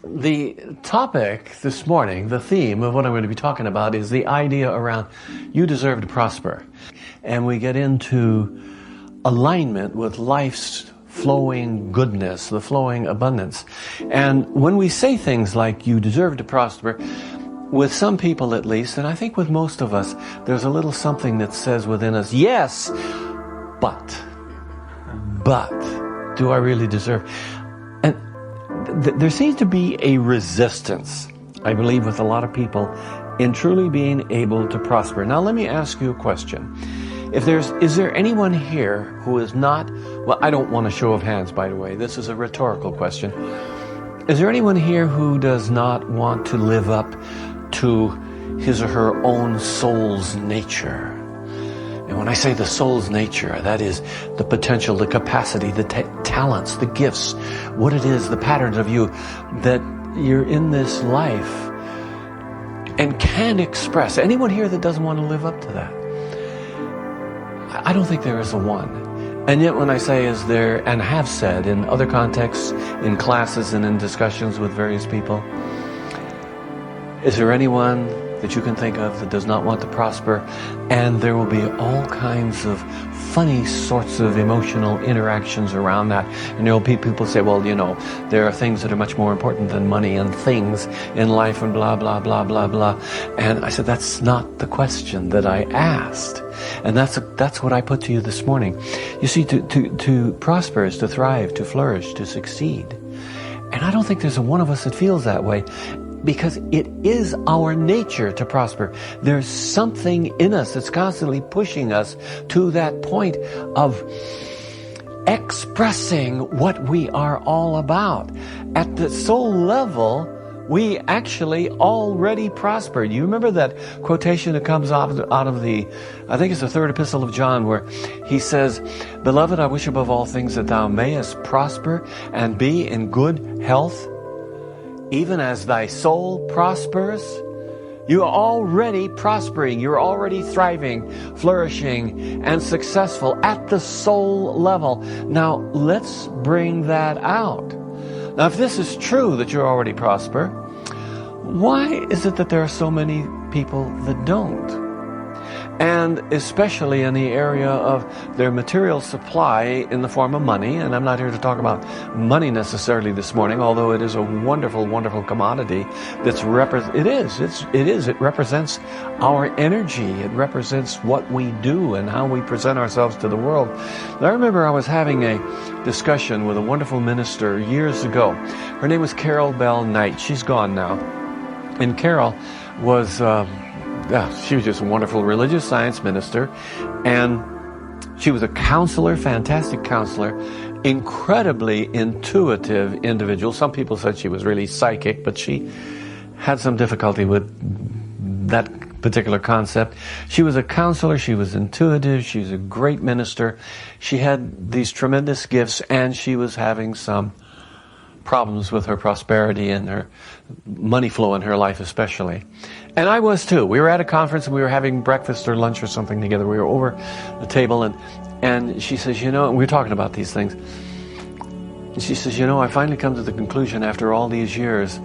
The topic this morning, the theme of what I'm going to be talking about is the idea around you deserve to prosper. And we get into alignment with life's flowing goodness, the flowing abundance. And when we say things like you deserve to prosper, with some people at least, and I think with most of us, there's a little something that says within us, yes, but do I really deserve? And there seems to be a resistance, I believe, with a lot of people in truly being able to prosper. Now let me ask you a question. Is there anyone here who is not, well, I don't want a show of hands, by the way. This is a rhetorical question. Is there anyone here who does not want to live up to his or her own soul's nature? And when I say the soul's nature, that is the potential, the capacity, the talents, the gifts, what it is, the patterns of you that you're in this life and can express. Anyone here that doesn't want to live up to that? I don't think there is a one. And yet when I say is there, and have said in other contexts, in classes and in discussions with various people, is there anyone that you can think of that does not want to prosper? And there will be all kinds of funny sorts of emotional interactions around that. And there will be people say, well, you know, there are things that are much more important than money and things in life and blah, blah, blah, blah, blah. And I said, that's not the question that I asked. And that's what I put to you this morning. You see, to prosper is to thrive, to flourish, to succeed. And I don't think there's a one of us that feels that way, because it is our nature to prosper. There's something in us that's constantly pushing us to that point of expressing what we are all about. At the soul level, we actually already prosper. You remember that quotation that comes out of the, I think it's the third epistle of John, where he says, "Beloved, I wish above all things that thou mayest prosper and be in good health, even as thy soul prospers." You are already prospering. You're already thriving, flourishing, and successful at the soul level. Now, let's bring that out. Now, if this is true that you already prosper, why is it that there are so many people that don't? And especially in the area of their material supply in the form of money. And I'm not here to talk about money necessarily this morning, although it is a wonderful, wonderful commodity. It represents our energy. It represents what we do and how we present ourselves to the world. And I remember I was having a discussion with a wonderful minister years ago. Her name was Carol Bell Knight. She's gone now. And Carol was... she was just a wonderful religious science minister, and she was a counselor, fantastic counselor, incredibly intuitive individual. Some people said she was really psychic, but she had some difficulty with that particular concept. She was a counselor, she was intuitive, she was a great minister. She had these tremendous gifts, and she was having some problems with her prosperity and her money flow in her life especially. And I was too. We were at a conference and we were having breakfast or lunch or something together. We were over the table and she says, you know, and we were talking about these things. And she says, you know, I finally come to the conclusion after all these years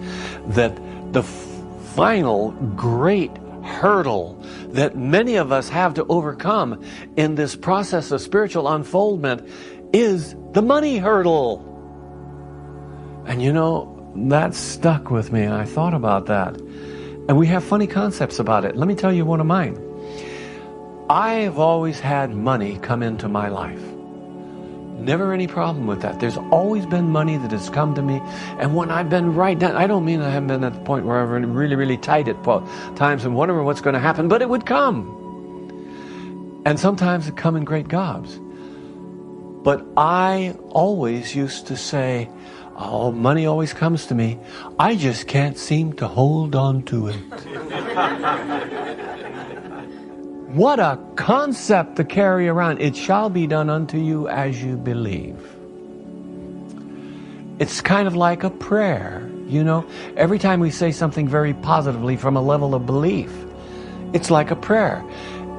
that the final great hurdle that many of us have to overcome in this process of spiritual unfoldment is the money hurdle. And you know, that stuck with me, and I thought about that. And we have funny concepts about it. Let me tell you one of mine. I've always had money come into my life. Never any problem with that. There's always been money that has come to me. And when I've been right down, I don't mean I haven't been at the point where I've been really, really tight at times and wondering what's going to happen, but it would come. And sometimes it come in great gobs. But I always used to say, oh, money always comes to me. I just can't seem to hold on to it. What a concept to carry around. It shall be done unto you as you believe. It's kind of like a prayer, you know. Every time we say something very positively from a level of belief, it's like a prayer.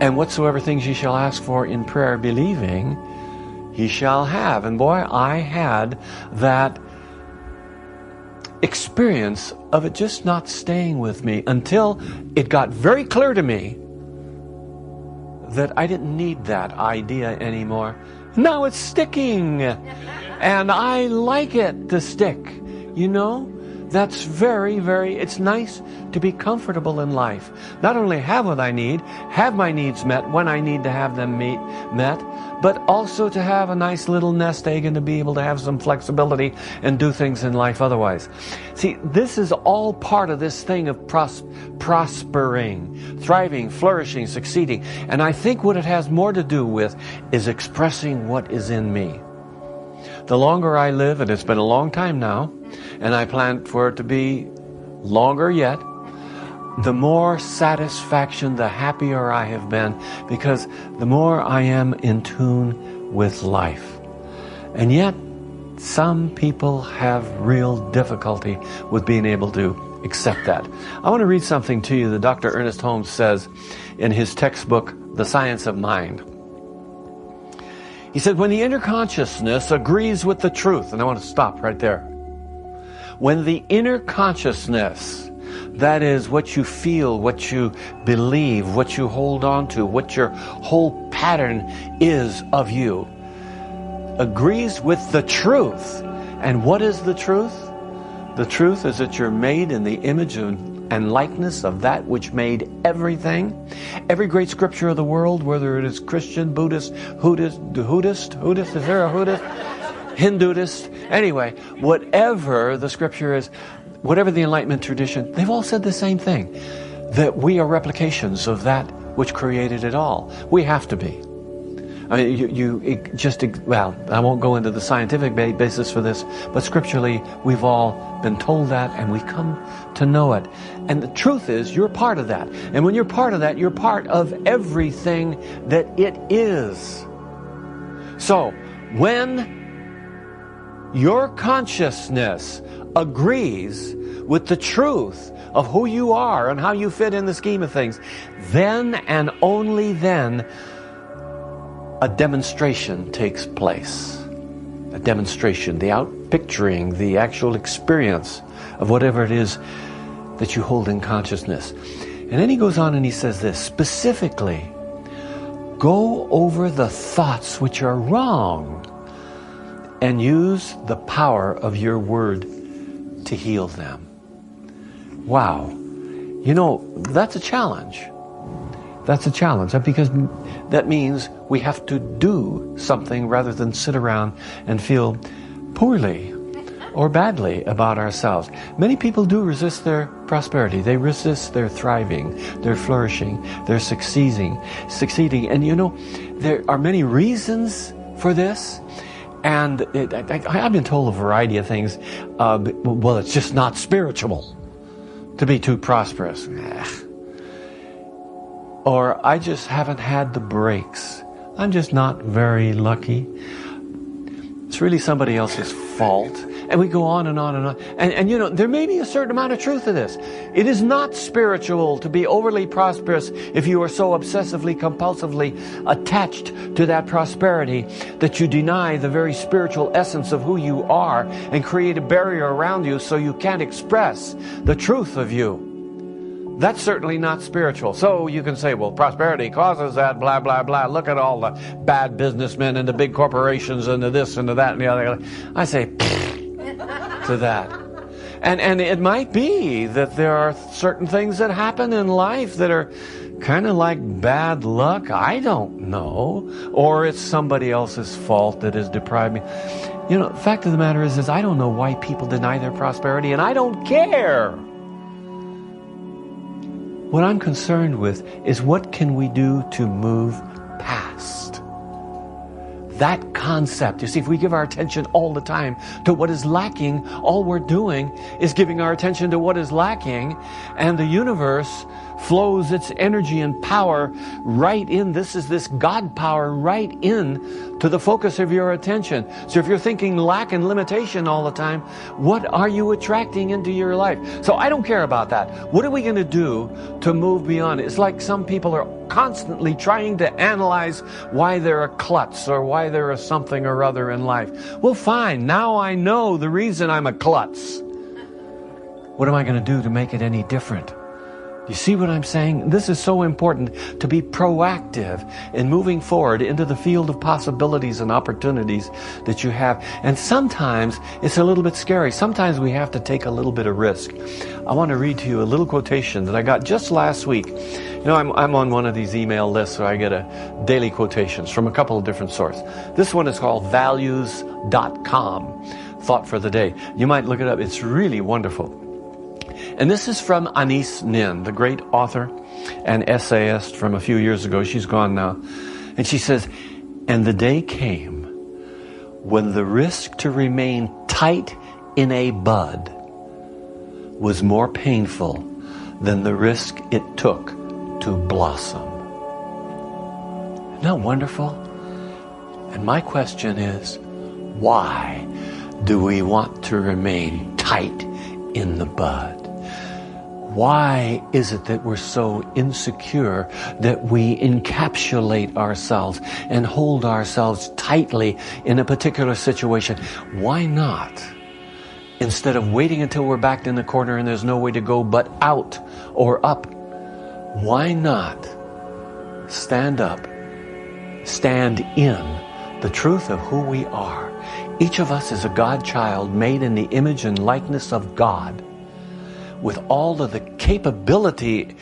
And whatsoever things ye shall ask for in prayer, believing, ye shall have. And boy, I had that experience of it just not staying with me until it got very clear to me that I didn't need that idea anymore. Now it's sticking. And I like it to stick. You know, that's very, very, it's nice to be comfortable in life. Not only have what I need, have my needs met when I need to have them met, but also to have a nice little nest egg and to be able to have some flexibility and do things in life otherwise. See, this is all part of this thing of prospering, thriving, flourishing, succeeding. And I think what it has more to do with is expressing what is in me. The longer I live, and it's been a long time now, and I plan for it to be longer yet, the more satisfaction, the happier I have been, because the more I am in tune with life. And yet, some people have real difficulty with being able to accept that. I want to read something to you that Dr. Ernest Holmes says in his textbook, The Science of Mind. He said, when the inner consciousness agrees with the truth, and I want to stop right there. When the inner consciousness, that is what you feel, what you believe, what you hold on to, what your whole pattern is of you, agrees with the truth. And what is the truth? The truth is that you're made in the image and likeness of that which made everything. Every great scripture of the world, whether it is Christian, Buddhist, Hoodist, is there a Hoodist? Hinduist, anyway, whatever the scripture is, whatever the Enlightenment tradition, they've all said the same thing, that we are replications of that which created it all. We have to be. I mean, well, I won't go into the scientific basis for this, but scripturally, we've all been told that, and we come to know it. And the truth is, you're part of that. And when you're part of that, you're part of everything that it is. So, when your consciousness agrees with the truth of who you are and how you fit in the scheme of things, then and only then a demonstration takes place. A demonstration, the outpicturing, the actual experience of whatever it is that you hold in consciousness. And then he goes on and he says this, specifically, go over the thoughts which are wrong and use the power of your word to heal them. Wow. You know, that's a challenge. That's a challenge, because that means we have to do something rather than sit around and feel poorly or badly about ourselves. Many people do resist their prosperity. They resist their thriving, their flourishing, their succeeding. And you know, there are many reasons for this. And I've been told a variety of things. Well, it's just not spiritual to be too prosperous. Or I just haven't had the breaks. I'm just not very lucky. It's really somebody else's fault. And we go on and on and on. And you know, there may be a certain amount of truth to this. It is not spiritual to be overly prosperous if you are so obsessively, compulsively attached to that prosperity that you deny the very spiritual essence of who you are and create a barrier around you so you can't express the truth of you. That's certainly not spiritual. So you can say, well, prosperity causes that, blah, blah, blah. Look at all the bad businessmen and the big corporations and the this and the that and the other. I say, to that. And it might be that there are certain things that happen in life that are kind of like bad luck. I don't know. Or it's somebody else's fault that has deprived me. You know, the fact of the matter is I don't know why people deny their prosperity, and I don't care. What I'm concerned with is what can we do to move past that concept. You see, if we give our attention all the time to what is lacking, all we're doing is giving our attention to what is lacking, and the universe flows its energy and power right in. This is this God power right in to the focus of your attention. So if you're thinking lack and limitation all the time, what are you attracting into your life? So I don't care about that. What are we going to do to move beyond it? It's like some people are constantly trying to analyze why they're a klutz or why they're a something or other in life. Well, fine. Now I know the reason I'm a klutz. What am I going to do to make it any different? You see what I'm saying? This is so important, to be proactive in moving forward into the field of possibilities and opportunities that you have. And sometimes it's a little bit scary. Sometimes we have to take a little bit of risk. I want to read to you a little quotation that I got just last week. You know, I'm on one of these email lists, so I get daily quotations from a couple of different sources. This one is called values.com, Thought for the Day. You might look it up. It's really wonderful. And this is from Anais Nin, the great author and essayist from a few years ago. She's gone now. And she says, "And the day came when the risk to remain tight in a bud was more painful than the risk it took to blossom." Isn't that wonderful? And my question is, why do we want to remain tight in the bud? Why is it that we're so insecure that we encapsulate ourselves and hold ourselves tightly in a particular situation? Why not, instead of waiting until we're backed in the corner and there's no way to go but out or up, why not stand up, stand in the truth of who we are? Each of us is a God child made in the image and likeness of God, with all of the capability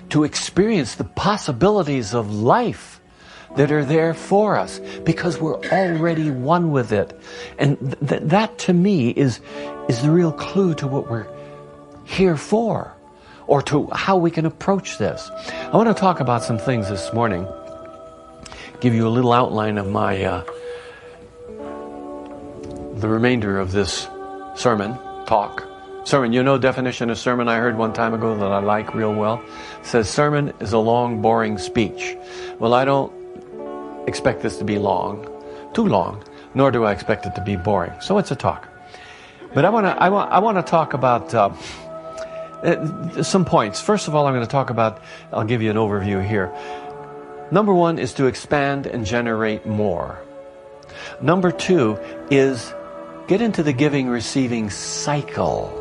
to experience the possibilities of life that are there for us, because we're already one with it. And that to me is the real clue to what we're here for, or to how we can approach this. I want to talk about some things this morning, give you a little outline of my the remainder of this sermon. You know, definition of sermon I heard one time ago that I like real well. It says sermon is a long, boring speech. Well, I don't expect this to be too long, nor do I expect it to be boring. So it's a talk. But I want to talk about some points. First of all, I'm going to talk about, I'll give you an overview here. Number one is to expand and generate more. Number two is get into the giving-receiving cycle.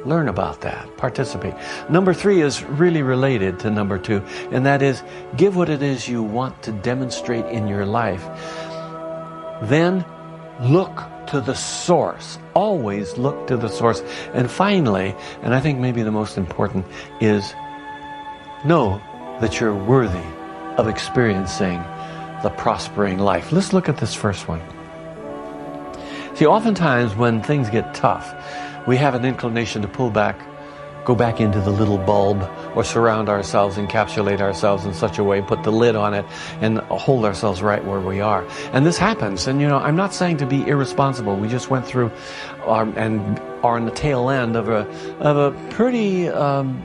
Learn about that. Participate. Number three is really related to number two, and that is give what it is you want to demonstrate in your life. Then look to the source. Always look to the source. And finally, and I think maybe the most important, is know that you're worthy of experiencing the prospering life. Let's look at this first one. See, oftentimes when things get tough, we have an inclination to pull back, go back into the little bulb, or surround ourselves, encapsulate ourselves in such a way, put the lid on it, and hold ourselves right where we are. And this happens. And, you know, I'm not saying to be irresponsible. We just went through and are on the tail end of a pretty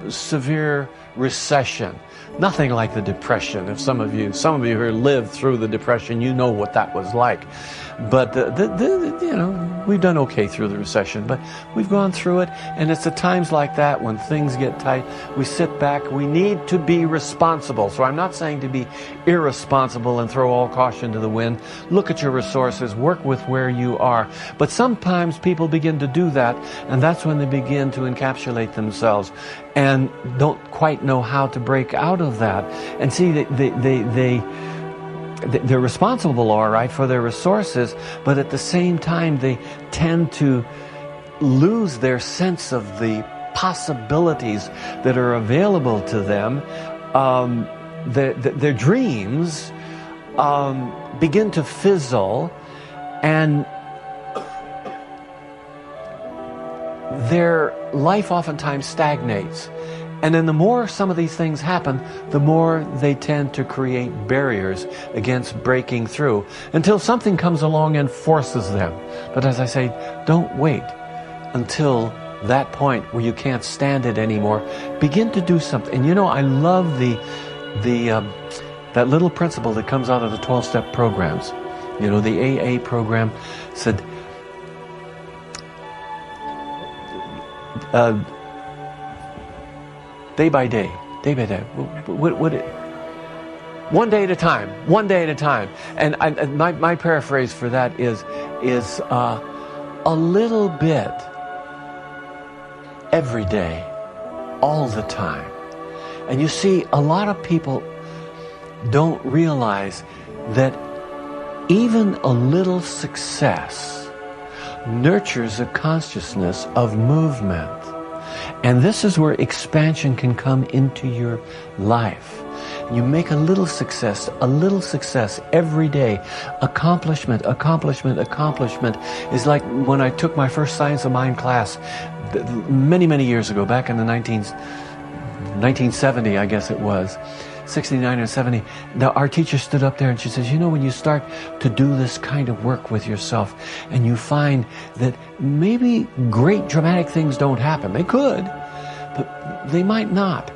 severe recession. Nothing like the Depression. If some of you who lived through the Depression, you know what that was like. But you know, we've done okay through the recession, but we've gone through it, and it's at times like that when things get tight, we sit back. We need to be responsible. So I'm not saying to be irresponsible and throw all caution to the wind. Look at your resources, work with where you are. But sometimes people begin to do that, and that's when they begin to encapsulate themselves and don't quite know how to break out of that. And see, they're responsible, all right, for their resources, but at the same time they tend to lose their sense of the possibilities that are available to them. Their dreams begin to fizzle, and their life oftentimes stagnates. And then the more some of these things happen, the more they tend to create barriers against breaking through, until something comes along and forces them. But as I say, don't wait until that point where you can't stand it anymore. Begin to do something. And you know, I love that little principle that comes out of the 12-step programs. You know, the AA program said, day by day, one day at a time. And my paraphrase for that is a little bit every day, all the time. And you see, a lot of people don't realize that even a little success nurtures a consciousness of movement. And this is where expansion can come into your life. You make a little success every day. Accomplishment is like when I took my first Science of Mind class many, many years ago, back in the 1970, I guess it was. 69 or 70. Now our teacher stood up there and she says, you know, when you start to do this kind of work with yourself and you find that maybe great dramatic things don't happen, they could, but they might not.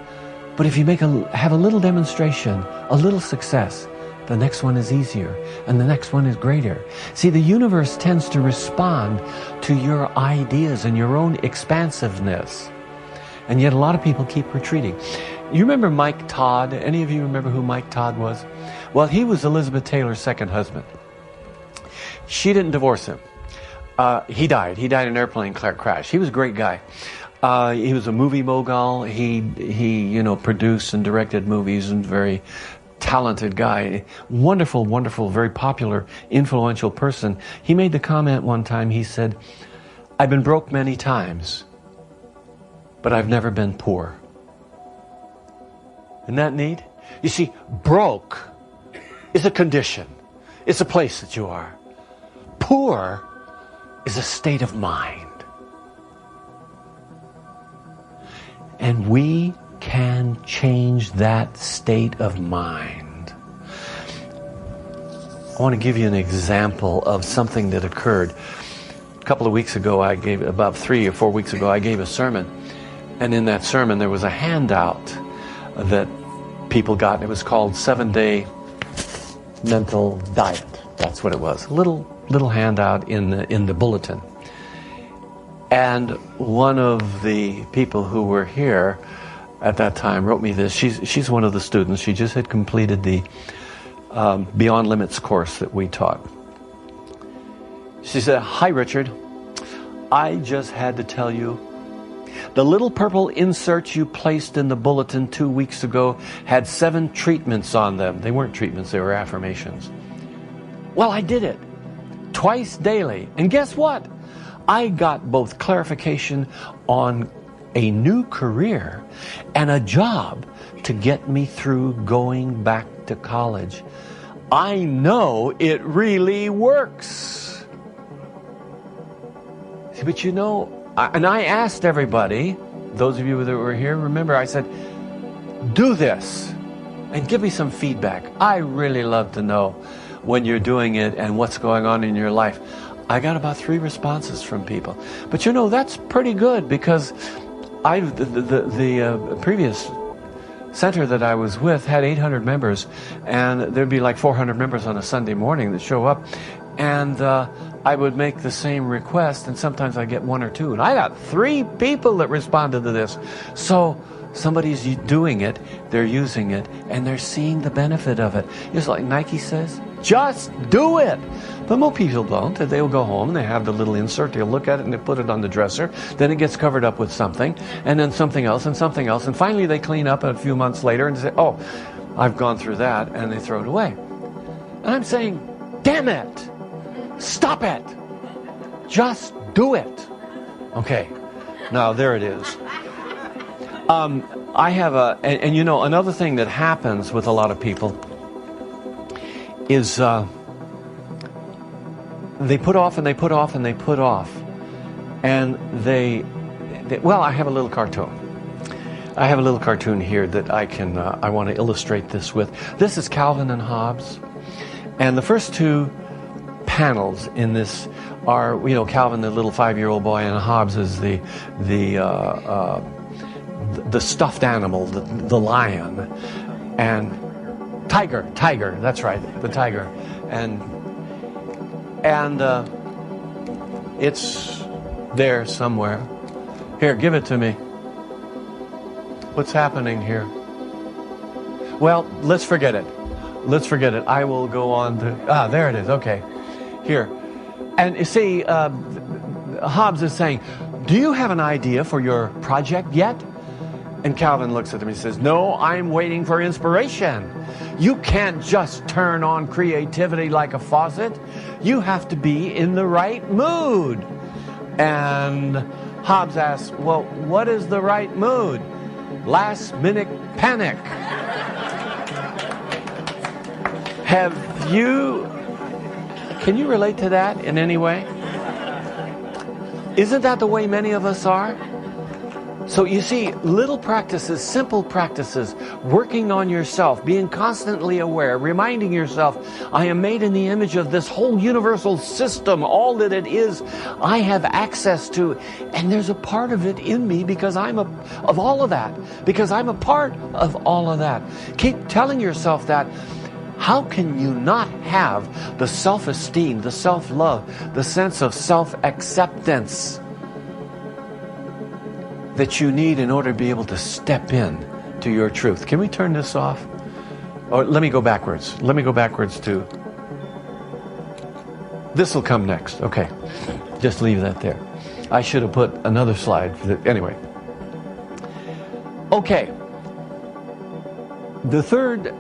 But if you have a little demonstration, a little success, the next one is easier and the next one is greater. See, the universe tends to respond to your ideas and your own expansiveness. And yet a lot of people keep retreating. You remember Mike Todd? Any of you remember who Mike Todd was? Well, he was Elizabeth Taylor's second husband. She didn't divorce him. He died. He died in an airplane crash. He was a great guy. He was a movie mogul. He produced and directed movies, and very talented guy. Wonderful, wonderful, very popular, influential person. He made the comment one time, he said, I've been broke many times, but I've never been poor. Isn't that neat? You see, broke is a condition. It's a place that you are. Poor is a state of mind. And we can change that state of mind. I want to give you an example of something that occurred. A couple of weeks ago, about 3 or 4 weeks ago, I gave a sermon. And in that sermon, there was a handout that people got. It was called 7-Day Mental Diet. That's what it was. A little handout in the bulletin. And one of the people who were here at that time wrote me this. She's one of the students. She just had completed the Beyond Limits course that we taught. She said, "Hi, Richard. I just had to tell you, the little purple inserts you placed in the bulletin 2 weeks ago had 7 treatments on them." They weren't treatments, they were affirmations. Well, I did it twice daily. And guess what? I got both clarification on a new career and a job to get me through going back to college. I know it really works. But you know, and I asked everybody, those of you that were here, remember I said, do this and give me some feedback. I really love to know when you're doing it and what's going on in your life. I got about 3 responses from people. But you know, that's pretty good, because the previous center that I was with had 800 members, and there'd be like 400 members on a Sunday morning that show up, and I would make the same request, and sometimes I get 1 or 2, and I got 3 people that responded to this. So somebody's doing it, they're using it, and they're seeing the benefit of it. Just like Nike says, just do it. But most people don't. They'll go home and they have the little insert, they'll look at it and they put it on the dresser, then it gets covered up with something, and then something else, and something else, and finally they clean up a few months later and say, oh, I've gone through that, and they throw it away. And I'm saying, damn it, stop it, just do it. Okay, now there it is. I have and you know, another thing that happens with a lot of people is they put off and they put off and they put off, and they well, I have a little cartoon. I have a little cartoon here that I want to illustrate this with. This is Calvin and Hobbes, and the first 2 panels in this are, you know, Calvin, the little 5-year-old boy, and Hobbes is the stuffed animal, the lion, and tiger, that's right, the tiger, and it's there somewhere. Here, give it to me. What's happening here? Well, let's forget it. I will go on to, there it is, okay. Here. And you see, Hobbes is saying, do you have an idea for your project yet? And Calvin looks at him and says, no, I'm waiting for inspiration. You can't just turn on creativity like a faucet. You have to be in the right mood. And Hobbes asks, well, what is the right mood? Last minute panic. Can you relate to that in any way? Isn't that the way many of us are? So you see, little practices, simple practices, working on yourself, being constantly aware, reminding yourself, I am made in the image of this whole universal system, all that it is, I have access to, and there's a part of it in me because of all of that, because I'm a part of all of that. Keep telling yourself that. How can you not have the self-esteem, the self-love, the sense of self-acceptance that you need in order to be able to step in to your truth? Can we turn this off? Or let me go backwards. Let me go backwards to... This will come next. Okay. Just leave that there. I should have put another slide. Anyway. Okay. The third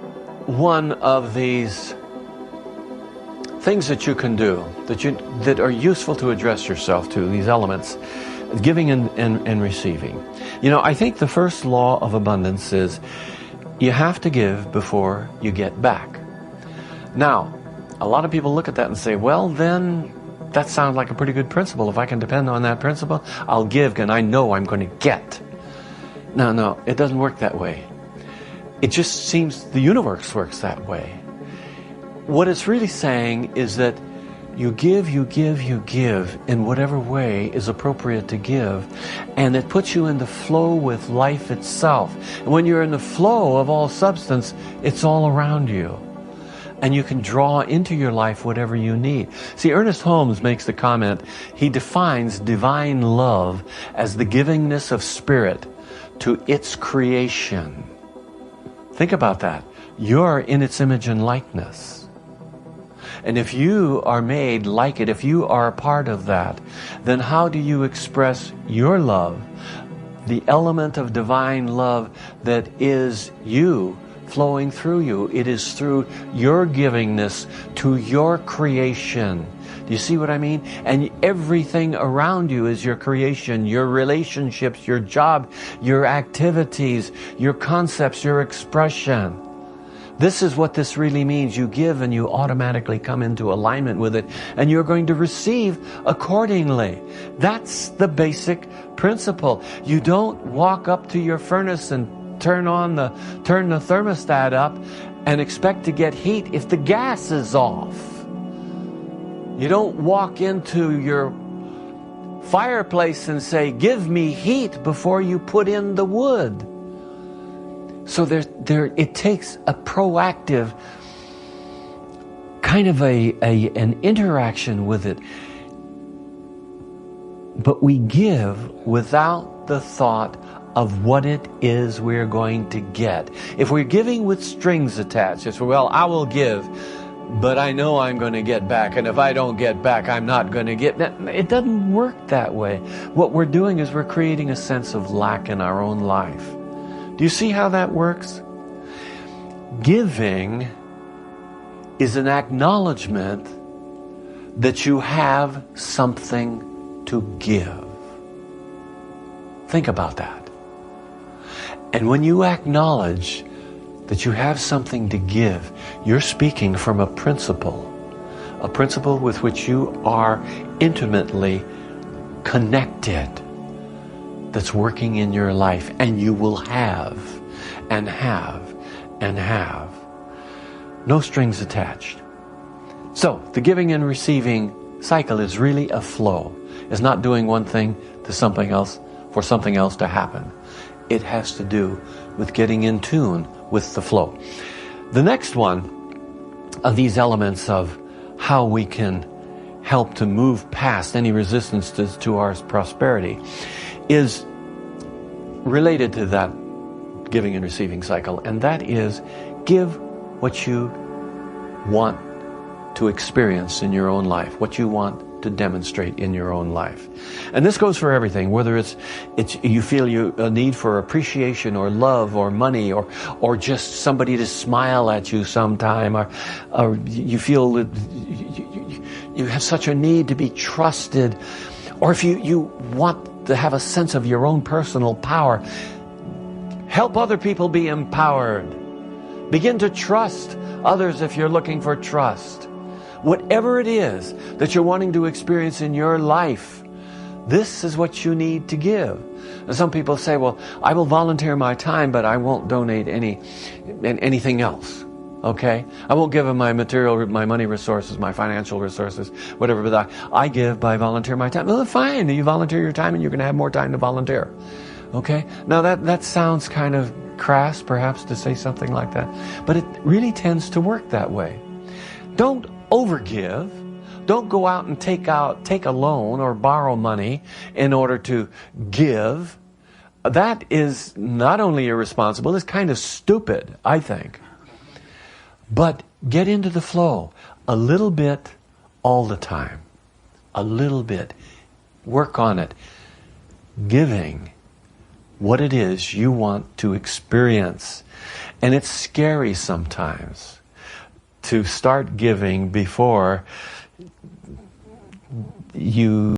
one of these things that you can do that are useful to address yourself to, these elements, giving and receiving. You know, I think the first law of abundance is you have to give before you get back. Now, a lot of people look at that and say, well, then that sounds like a pretty good principle. If I can depend on that principle, I'll give and I know I'm going to get. No, it doesn't work that way. It just seems the universe works that way. What it's really saying is that you give in whatever way is appropriate to give, and it puts you in the flow with life itself. And when you're in the flow of all substance, it's all around you. And you can draw into your life whatever you need. See, Ernest Holmes makes the comment, he defines divine love as the givingness of spirit to its creation. Think about that. You're in its image and likeness. And if you are made like it, if you are a part of that, then how do you express your love, the element of divine love that is you, flowing through you? It is through your givingness to your creation. Do you see what I mean? And everything around you is your creation, your relationships, your job, your activities, your concepts, your expression. This is what this really means. You give and you automatically come into alignment with it, and you're going to receive accordingly. That's the basic principle. You don't walk up to your furnace and turn the thermostat up and expect to get heat if the gas is off. You don't walk into your fireplace and say, give me heat before you put in the wood. So it takes a proactive kind of an interaction with it. But we give without the thought of what it is we're going to get. If we're giving with strings attached, it's, well, I will give, but I know I'm going to get back, and if I don't get back, I'm not going to get... It doesn't work that way. What we're doing is we're creating a sense of lack in our own life. Do you see how that works? Giving is an acknowledgement that you have something to give. Think about that. And when you acknowledge that you have something to give, you're speaking from a principle with which you are intimately connected, that's working in your life, and you will have and have and have. No strings attached. So the giving and receiving cycle is really a flow. It's not doing one thing to something else for something else to happen. It has to do with getting in tune with the flow. The next one of these elements of how we can help to move past any resistance to our prosperity is related to that giving and receiving cycle, and that is give what you want to experience in your own life, what you want to demonstrate in your own life. And this goes for everything, whether it's you feel a need for appreciation or love or money or just somebody to smile at you sometime, or you feel that you have such a need to be trusted, or if you want to have a sense of your own personal power. Help other people be empowered. Begin to trust others if you're looking for trust. Whatever it is that you're wanting to experience in your life, this is what you need to give. And some people say, well, I will volunteer my time, but I won't donate anything else. Okay? I won't give them my material, my money resources, my financial resources, whatever, but I give by volunteer my time. Well, fine. You volunteer your time and you're going to have more time to volunteer. Okay? Now that sounds kind of crass, perhaps, to say something like that, but it really tends to work that way. Don't overgive. Don't go out and take a loan or borrow money in order to give. That is not only irresponsible, it's kind of stupid, I think. But get into the flow. A little bit all the time. A little bit. Work on it. Giving what it is you want to experience. And it's scary sometimes to start giving before you